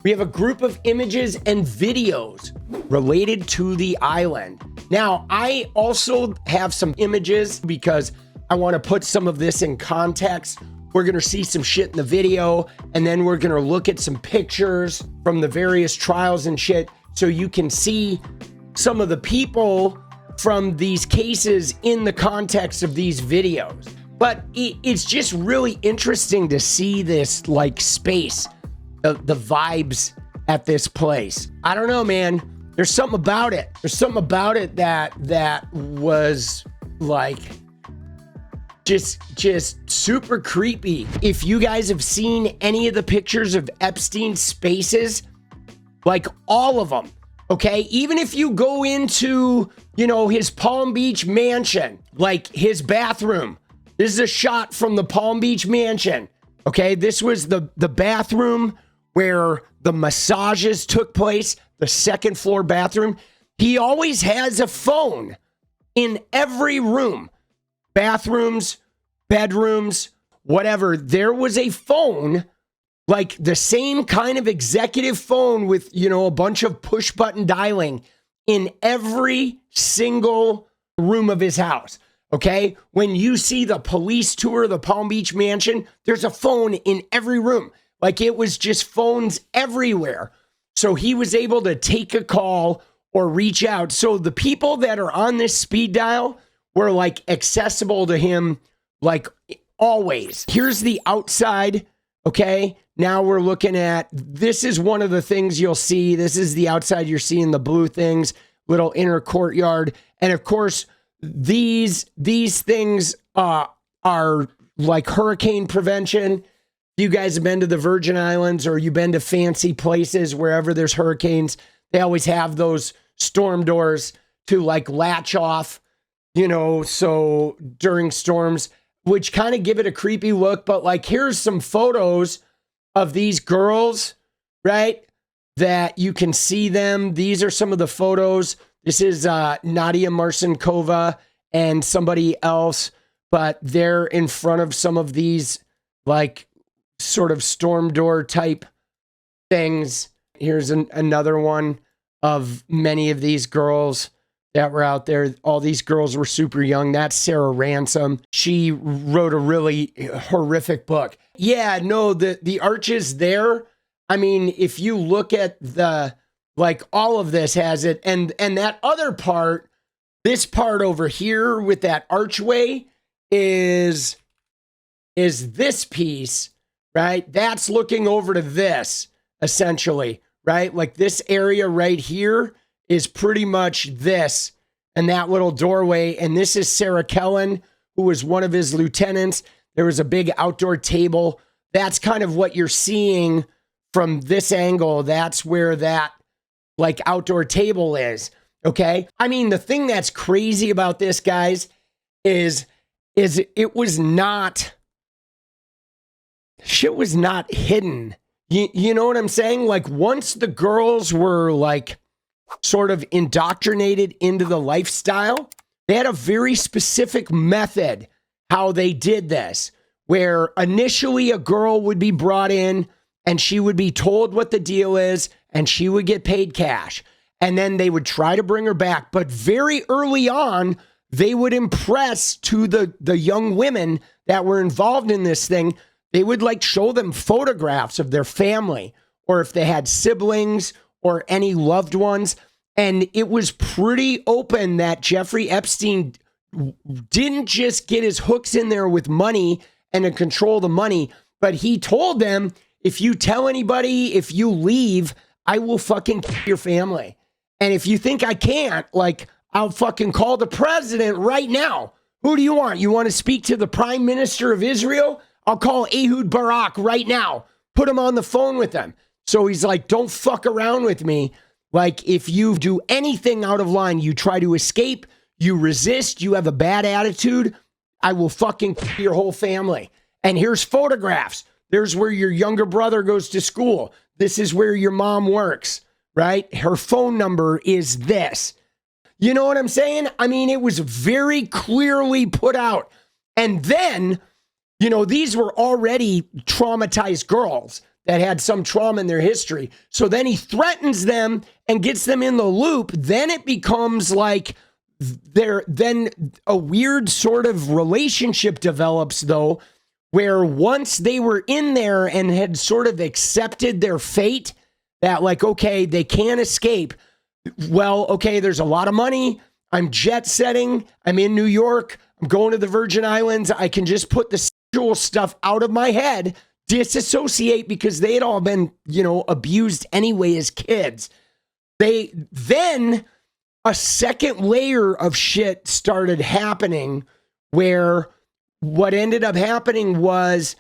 We have a group of images and videos related to the island. Now, I also have some images because I want to put some of this in context. We're going to see some shit in the video, and then we're going to look at some pictures from the various trials and shit so you can see some of the people from these cases in the context of these videos. But it's just really interesting to see this like space, the vibes at this place. I don't know, man. There's something about it. There's something about it that was like just super creepy. If you guys have seen any of the pictures of Epstein's spaces, like all of them, okay? Even if you go into, his Palm Beach mansion, like his bathroom. This is a shot from the Palm Beach mansion, okay? This was the bathroom where the massages took place, the second floor bathroom. He always has a phone in every room, bathrooms, bedrooms, whatever. There was a phone, like the same kind of executive phone with, a bunch of push button dialing in every single room of his house. Okay. When you see the police tour of the Palm Beach mansion, there's a phone in every room. Like it was just phones everywhere. So he was able to take a call or reach out. So the people that are on this speed dial were like accessible to him, like always. Here's the outside. Okay. Now we're looking at, this is one of the things you'll see. This is the outside. You're seeing the blue things, little inner courtyard. And of course, these things are like hurricane prevention. You guys have been to the Virgin Islands or you've been to fancy places wherever there's hurricanes, they always have those storm doors to like latch off, so during storms, which kind of give it a creepy look. But like, here's some photos of these girls, right? That you can see them. These are some of the photos. This is Nadia Marcinkova and somebody else, but they're in front of some of these like sort of storm door type things. Here's another one of many of these girls that were out there. All these girls were super young. That's Sarah Ransom. She wrote a really horrific book. Yeah, no, the arches there. I mean, if you look at like all of this has it. And that other part, this part over here with that archway is this piece, right? That's looking over to this, essentially, right? Like this area right here is pretty much this and that little doorway. And this is Sarah Kellen, who was one of his lieutenants. There was a big outdoor table. That's kind of what you're seeing from this angle. That's where that like outdoor table is. Okay. I mean, the thing that's crazy about this, guys, is it was not, shit was not hidden. You know what I'm saying? Like once the girls were like sort of indoctrinated into the lifestyle, they had a very specific method how they did this, where initially a girl would be brought in and she would be told what the deal is and she would get paid cash. And then they would try to bring her back. But very early on, they would impress to the young women that were involved in this thing. They would like show them photographs of their family or if they had siblings or any loved ones. And it was pretty open that Jeffrey Epstein didn't just get his hooks in there with money and to control the money, but he told them, if you tell anybody, if you leave, I will fucking kill your family. And if you think I can't, like, I'll fucking call the president right now. Who do you want? You want to speak to the prime minister of Israel? I'll call Ehud Barak right now. Put him on the phone with them. So he's like, don't fuck around with me. Like, if you do anything out of line, you try to escape, you resist, you have a bad attitude, I will fucking kill your whole family. And here's photographs. There's where your younger brother goes to school. This is where your mom works, right? Her phone number is this. You know what I'm saying? I mean, it was very clearly put out. And then, these were already traumatized girls that had some trauma in their history. So then he threatens them and gets them in the loop. Then it becomes like then a weird sort of relationship develops, though, where once they were in there and had sort of accepted their fate, that like, okay, they can't escape. Well, okay, there's a lot of money. I'm jet setting. I'm in New York. I'm going to the Virgin Islands. I can just put the sexual stuff out of my head, disassociate, because they had all been, abused anyway as kids. Then a second layer of shit started happening, where what ended up happening was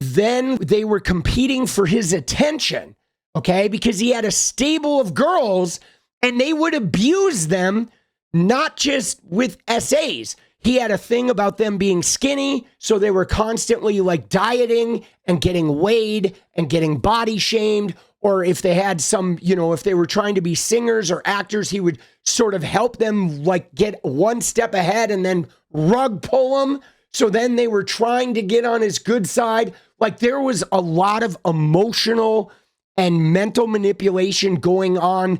then they were competing for his attention, okay? Because he had a stable of girls and they would abuse them, not just with SAs. He had a thing about them being skinny, so they were constantly like dieting and getting weighed and getting body shamed. Or if they had some, if they were trying to be singers or actors, he would sort of help them like get one step ahead and then rug pull them. So then they were trying to get on his good side. Like there was a lot of emotional and mental manipulation going on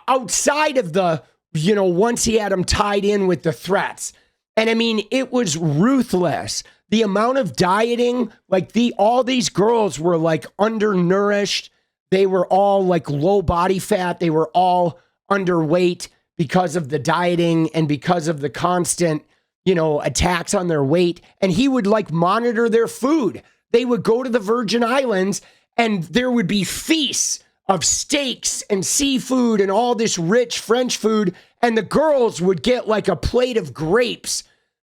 outside of the, once he had him tied in with the threats. And I mean, it was ruthless. The amount of dieting, like all these girls were like undernourished. They were all like low body fat. They were all underweight because of the dieting and because of the constant, attacks on their weight. And he would like monitor their food. They would go to the Virgin Islands and there would be feasts of steaks and seafood and all this rich French food. And the girls would get like a plate of grapes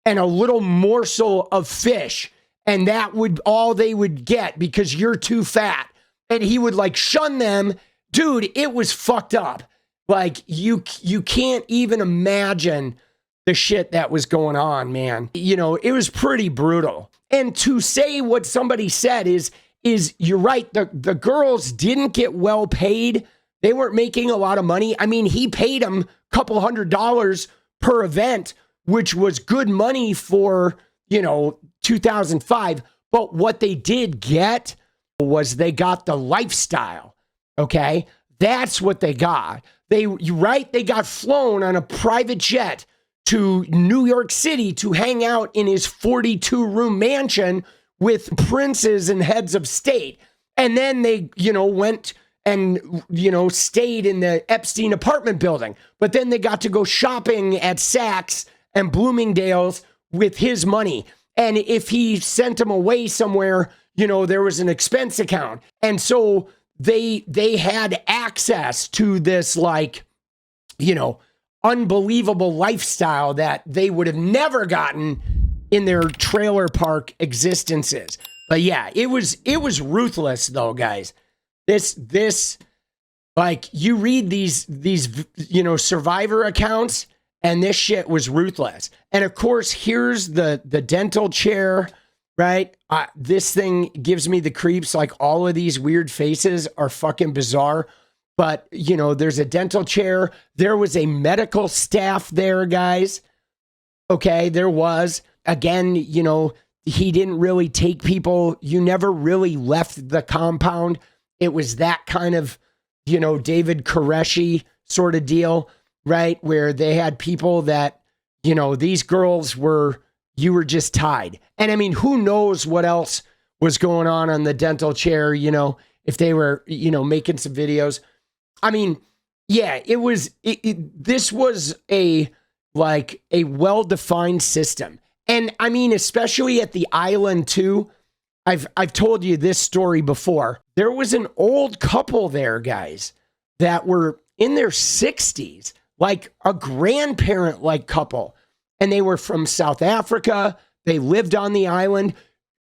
and a little morsel of fish. And that would all they would get because you're too fat. And he would like shun them. Dude, it was fucked up. Like you can't even imagine the shit that was going on, man. It was pretty brutal. And to say what somebody said is you're right. The girls didn't get well paid. They weren't making a lot of money. I mean, he paid them a couple $100 per event, which was good money for, 2005. But what they did get was they got the lifestyle. Okay. That's what they got. They got flown on a private jet to New York City to hang out in his 42-room mansion with princes and heads of state. And then they, went and, stayed in the Epstein apartment building. But then they got to go shopping at Saks and Bloomingdale's with his money. And if he sent them away somewhere, there was an expense account. And so they had access to this like, unbelievable lifestyle that they would have never gotten in their trailer park existences. But yeah, it was ruthless though, guys. This like you read these survivor accounts and this shit was ruthless. And of course, here's the dental chair, right? This thing gives me the creeps. Like all of these weird faces are fucking bizarre. But, there's a dental chair. There was a medical staff there, guys. Okay, there was. Again, he didn't really take people. You never really left the compound. It was that kind of, David Koreshi sort of deal, right? Where they had people that, these girls you were just tied. And I mean, who knows what else was going on the dental chair, if they were, making some videos. I mean, yeah, this was a well-defined system. And I mean, especially at the island too, I've told you this story before. There was an old couple there, guys, that were in their 60s, like a grandparent-like couple. And they were from South Africa. They lived on the island.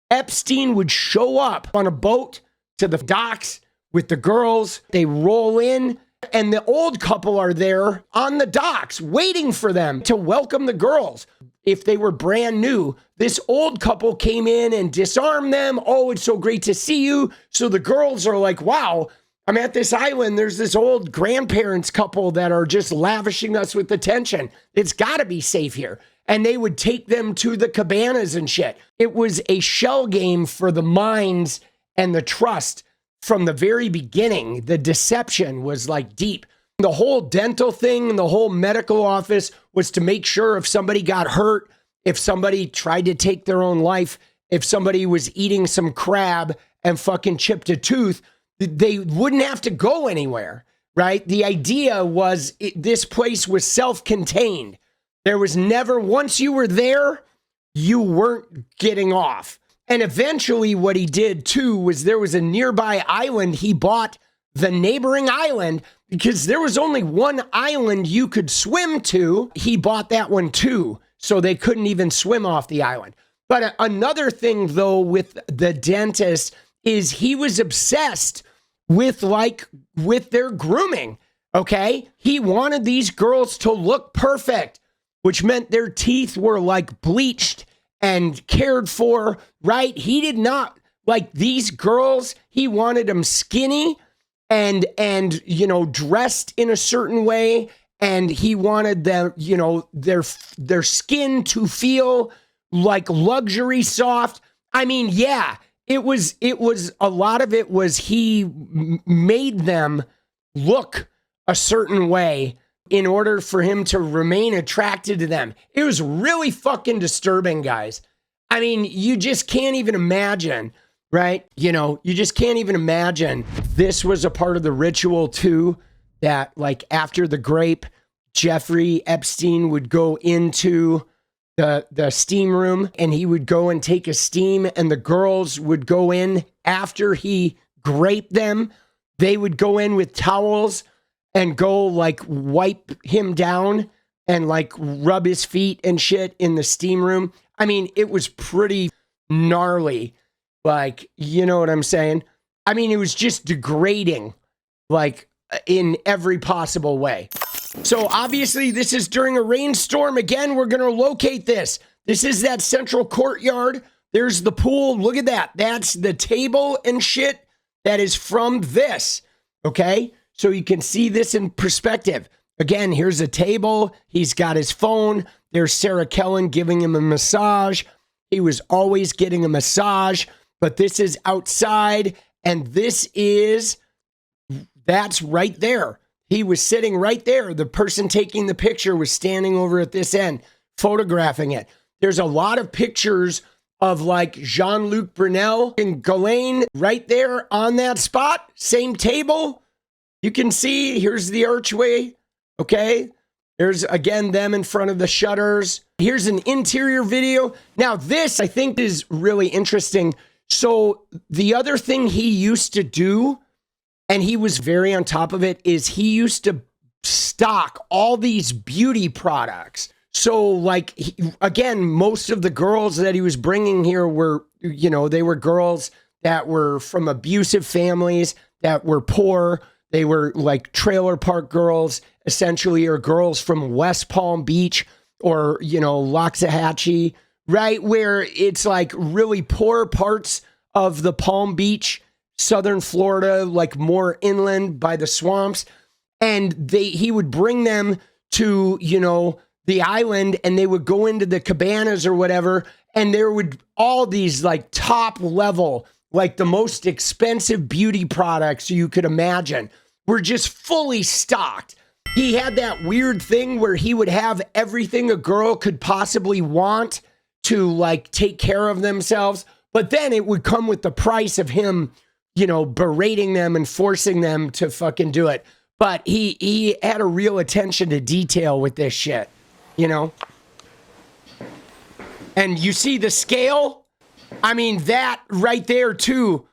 Epstein would show up on a boat to the docks with the girls. They roll in and the old couple are there on the docks waiting for them to welcome the girls. If they were brand new, this old couple came in and disarmed them. Oh, it's so great to see you. So the girls are like, wow, I'm at this island. There's this old grandparents couple that are just lavishing us with attention. It's got to be safe here. And they would take them to the cabanas and shit. It was a shell game for the minds and the trust from the very beginning, the deception was like deep. The whole dental thing, the whole medical office was to make sure if somebody got hurt, if somebody tried to take their own life, if somebody was eating some crab and fucking chipped a tooth, they wouldn't have to go anywhere, right? The idea was this place was self-contained. There was never, once you were there, you weren't getting off. And eventually what he did too was there was a nearby island. He bought the neighboring island because there was only one island you could swim to. He bought that one too, so they couldn't even swim off the island. But another thing though with the dentist is he was obsessed with their grooming, okay? He wanted these girls to look perfect, which meant their teeth were like bleached and cared for, right? He did not like these girls. He wanted them skinny and you know, dressed in a certain way, and he wanted them, you know, their skin to feel like luxury soft. I mean, yeah, it was a lot of it was he made them look a certain way in order for him to remain attracted to them. It was really fucking disturbing, guys. I mean, you just can't even imagine, right? You know, you just can't even imagine. This was a part of the ritual too, that like after the grape, Jeffrey Epstein would go into the steam room and he would go and take a steam, and the girls would go in after he graped them. They would go in with towels and go like wipe him down and like rub his feet and shit in the steam room. I mean, it was pretty gnarly. Like, you know what I'm saying? I mean, it was just degrading, like in every possible way. So obviously this is during a rainstorm. Again, we're going to locate this. This is that central courtyard. There's the pool. Look at that. That's the table and shit that is from this. Okay. So you can see this in perspective. Again, here's a table. He's got his phone. There's Sarah Kellen giving him a massage. He was always getting a massage, but this is outside, and that's right there. He was sitting right there. The person taking the picture was standing over at this end, photographing it. There's a lot of pictures of like Jean-Luc Brunel and Ghislaine right there on that spot. Same table. You can see, here's the archway, okay? There's, again, them in front of the shutters. Here's an interior video. Now, this, I think, is really interesting. So the other thing he used to do, and he was very on top of it, is he used to stock all these beauty products. So, like, again, most of the girls that he was bringing here were, you know, they were girls that were from abusive families, that were poor. They were like trailer park girls, essentially, or girls from West Palm Beach or, you know, Loxahatchee, right? Where it's like really poor parts of the Palm Beach, Southern Florida, like more inland by the swamps. And he would bring them to, you know, the island, and they would go into the cabanas or whatever. And there would all these like top level, like the most expensive beauty products you could imagine were just fully stocked. He had that weird thing where he would have everything a girl could possibly want to like take care of themselves. But then it would come with the price of him, you know, berating them and forcing them to fucking do it. But he had a real attention to detail with this shit, you know? And you see the scale? I mean, that right there too,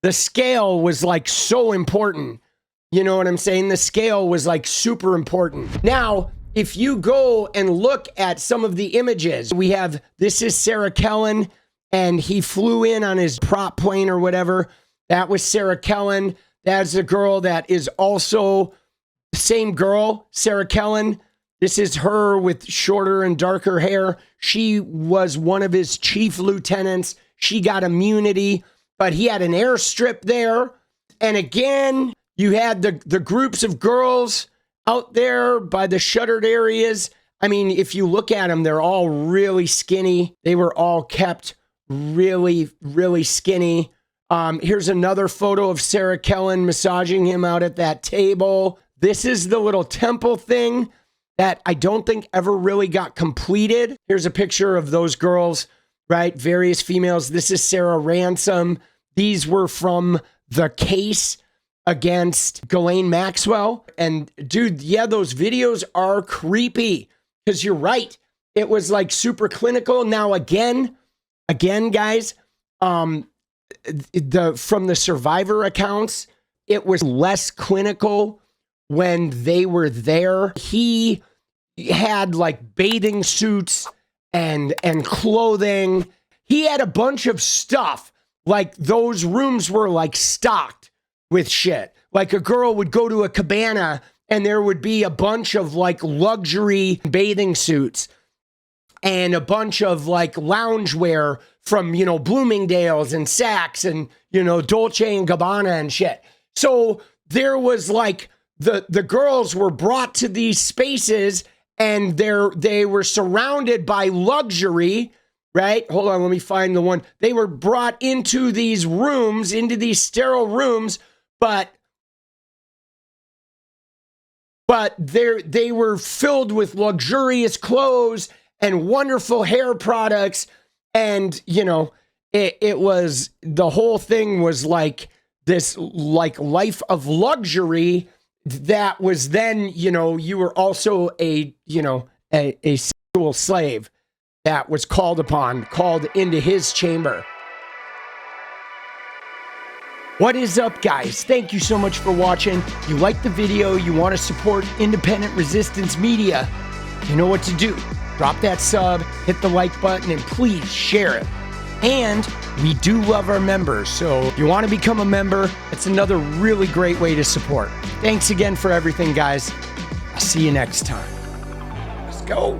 the scale was like so important. You know what I'm saying? The scale was like super important. Now, if you go and look at some of the images, we have, this is Sarah Kellen, and he flew in on his prop plane or whatever. That was Sarah Kellen. That's a girl that is also the same girl, Sarah Kellen. This is her with shorter and darker hair. She was one of his chief lieutenants. She got immunity, but he had an airstrip there. And again, you had the groups of girls out there by the shuttered areas. I mean, if you look at them, they're all really skinny. They were all kept really, really skinny. Here's another photo of Sarah Kellen massaging him out at that table. This is the little temple thing that I don't think ever really got completed. Here's a picture of those girls, right? Various females. This is Sarah Ransom. These were from the case against Ghislaine Maxwell. And dude, yeah, those videos are creepy because you're right. It was like super clinical. Now, again, guys, from the survivor accounts, it was less clinical when they were there. He had like bathing suits and clothing. He had a bunch of stuff. Like those rooms were like stocked with shit. Like a girl would go to a cabana and there would be a bunch of like luxury bathing suits and a bunch of like loungewear from, you know, Bloomingdale's and Saks and, you know, Dolce and Gabbana and shit. So there was like the girls were brought to these spaces and they were surrounded by luxury, right? Hold on, let me find the one. They were brought into these rooms, into these sterile rooms, but they were filled with luxurious clothes and wonderful hair products. And, you know, it was, the whole thing was like this like life of luxury that was then, you know, you were also a sexual slave that was called into his chamber. What is up, guys? Thank you so much for watching. You like the video, you want to support independent resistance media, you know what to do. Drop that sub, hit the like button, and please share it. And we do love our members, so if you want to become a member, it's another really great way to support. Thanks again for everything, guys. I'll see you next time. Let's go.